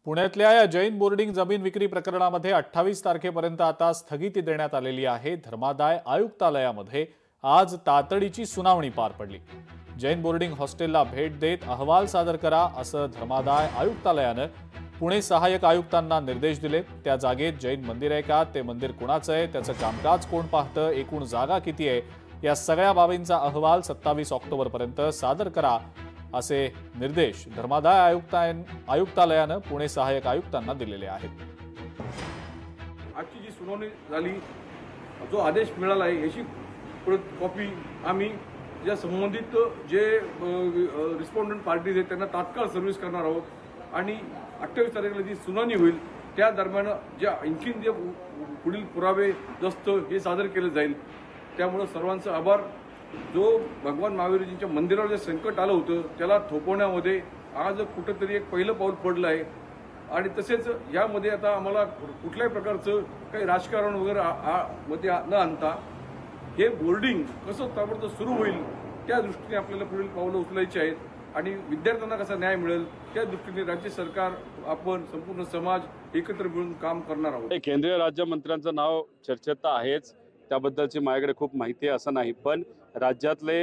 पुण्यातल्या या जैन बोर्डिंग जमीन विक्री प्रकरणामध्ये 28 तारखेपर्यंत आता स्थगिती देण्यात आलेली आहे। धर्मादाय आयुक्तालयामध्ये आज तातडीची सुनावणी पार पडली। जैन बोर्डिंग हॉस्टेलला भेट देत अहवाल सादर करा असं धर्मादाय आयुक्तालयानं पुणे सहाय्यक आयुक्तांना निर्देश दिले। त्या जागेत जैन मंदिर आहे का, ते मंदिर कुणाचं आहे, त्याचं कामकाज कोण पाहतं, एकूण जागा किती आहे, या सगळ्या बाबींचा अहवाल 27 ऑक्टोबरपर्यंत सादर करा असे निर्देश धर्मादाय आयुक्तालयानं पुणे सहाय्यक आयुक्तांना दिलेले आहेत। आजची जी सुनावणी झाली, जो आदेश मिळाला आहे याची कॉपी आम्ही ज्या संबंधित जे रिस्पॉन्डंट पार्टीज आहेत त्यांना तात्काळ सर्व्हिस करणार आहोत आणि 28 तारखेला जी सुनावणी होईल त्या दरम्यान ज्या आणखीन जे पुढील पुरावे दस्त हे सादर केले जाईल। त्यामुळे सर्वांचा आभार। जो भगवान महावीरजींच्या मंदिरावर जे संकट आलं होतं त्याला थोपवण्यामध्ये आज कुठेतरी एक पहिलं पाऊल पडलं आहे आणि तसेच यामध्ये आता आम्हाला कुठल्याही प्रकारचं काही राजकारण वगैरे मध्ये न आणता हे बोर्डिंग कसं ताबडतोब सुरू होईल त्या दृष्टीने आपल्याला पुढील पावलं उचलायची आहेत आणि विद्यार्थ्यांना कसा न्याय मिळेल त्या दृष्टीने राज्य सरकार, आपण संपूर्ण समाज एकत्र मिळून काम करणार आहोत। केंद्रीय राज्यमंत्र्यांचं नाव चर्चेत आहेच, त्याबद्दलची माझ्याकडे खूप माहिती आहे असं नाही, पण राज्यातले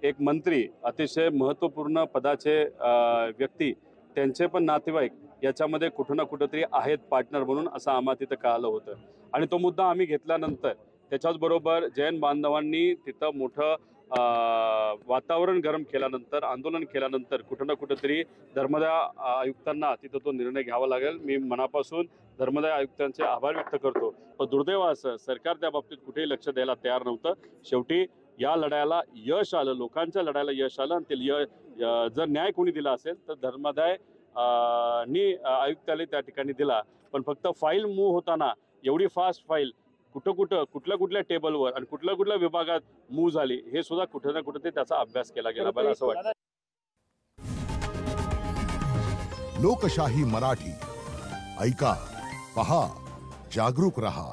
एक मंत्री, अतिशय महत्त्वपूर्ण पदाचे व्यक्ती, त्यांचे पण नातेवाईक याच्यामध्ये कुठं ना कुठंतरी आहेत पार्टनर म्हणून असं आम्हाला तिथं कळालं होतं आणि तो मुद्दा आम्ही घेतल्यानंतर त्याच्याचबरोबर जैन बांधवांनी तिथं मोठं वातावरण गरम केल्यानंतर, आंदोलन केल्यानंतर कुठं ना कुठंतरी धर्मादाय आयुक्तांना तिथं तो निर्णय घ्यावा लागेल। मी मनापासून धर्मादाय आयुक्तांचे आभार व्यक्त करतो, पण दुर्दैव असं सरकार त्या बाबतीत कुठेही लक्ष द्यायला तयार नव्हतं। शेवटी या लढ्याला यश आलं, लोकांच्या लढ्याला यश आलं आणि ते जर न्याय कोणी दिला असेल तर धर्मादाय आयुक्तालय त्या ठिकाणी दिला, पण फक्त फाईल मूव्ह होताना एवढी फास्ट फाईल कुठल्या टेबलवर आणि कुठल्या विभागात मूव्ह झाली हे सुद्धा कुठे ना कुठे त्याचा अभ्यास केला गेला पाहिजे असं वाटतं। लोकशाही मराठी ऐका, पहा, जागरूक रहा।